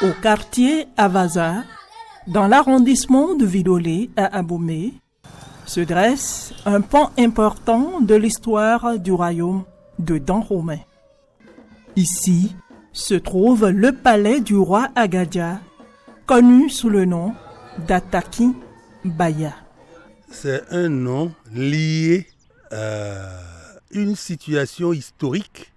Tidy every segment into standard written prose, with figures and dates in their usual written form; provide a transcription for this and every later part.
Au quartier Avaza, dans l'arrondissement de Vidolé à Abomey, se dresse un pan important de l'histoire du royaume de Dahomey. Ici se trouve le palais du roi Agadia, connu sous le nom d'Ataki Baya. C'est un nom lié à une situation historique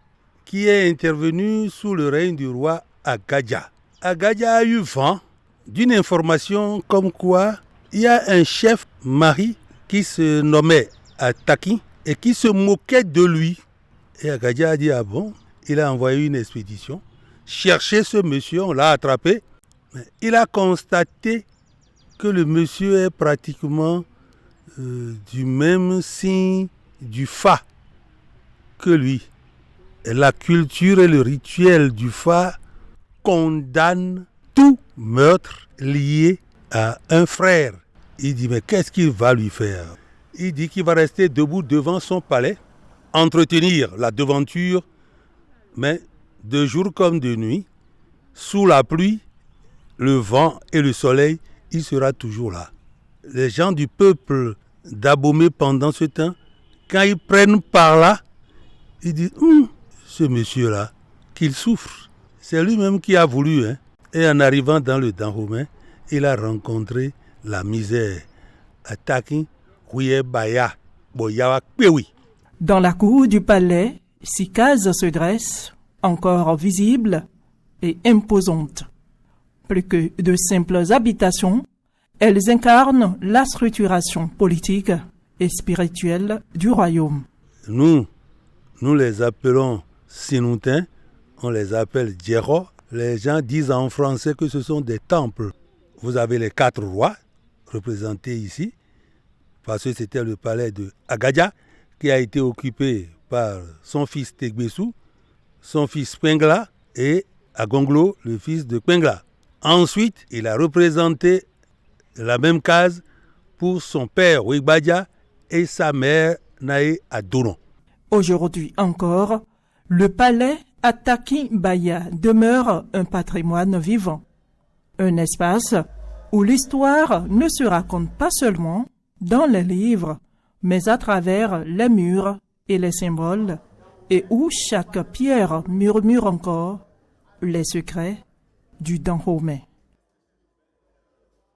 qui est intervenue sous le règne du roi Agadia. Agadia a eu vent d'une information comme quoi il y a un chef mari qui se nommait Ataki et qui se moquait de lui. Et Agadia a dit ah bon, il a envoyé une expédition chercher ce monsieur, on l'a attrapé. Il a constaté que le monsieur est pratiquement du même signe du Fa que lui. Et la culture et le rituel du Fa condamnent tout meurtre lié à un frère. Il dit mais qu'est-ce qu'il va lui faire? Il dit qu'il va rester debout devant son palais, entretenir la devanture, mais de jour comme de nuit, sous la pluie, le vent et le soleil, il sera toujours là. Les gens du peuple d'Abomey pendant ce temps, quand ils prennent par là, ils disent ce monsieur-là, qu'il souffre. C'est lui-même qui a voulu. Et en arrivant dans le Dahomey, il a rencontré la misère. Ataki Baya Boyawa Kwewi. Dans la cour du palais, 6 cases se dressent, encore visibles et imposantes. Plus que de simples habitations, elles incarnent la structuration politique et spirituelle du royaume. Nous les appelons Sinoutins, on les appelle Djero. Les gens disent en français que ce sont des temples. Vous avez les 4 rois représentés ici, parce que c'était le palais de Agadia qui a été occupé par son fils Tegbessou, son fils Pengla et Agonglo, le fils de Pengla. Ensuite, il a représenté la même case pour son père Wigbadia et sa mère Naé Adonon. Aujourd'hui encore, le palais Ataki Baya demeure un patrimoine vivant. Un espace où l'histoire ne se raconte pas seulement dans les livres, mais à travers les murs et les symboles, et où chaque pierre murmure encore les secrets du Dahomey.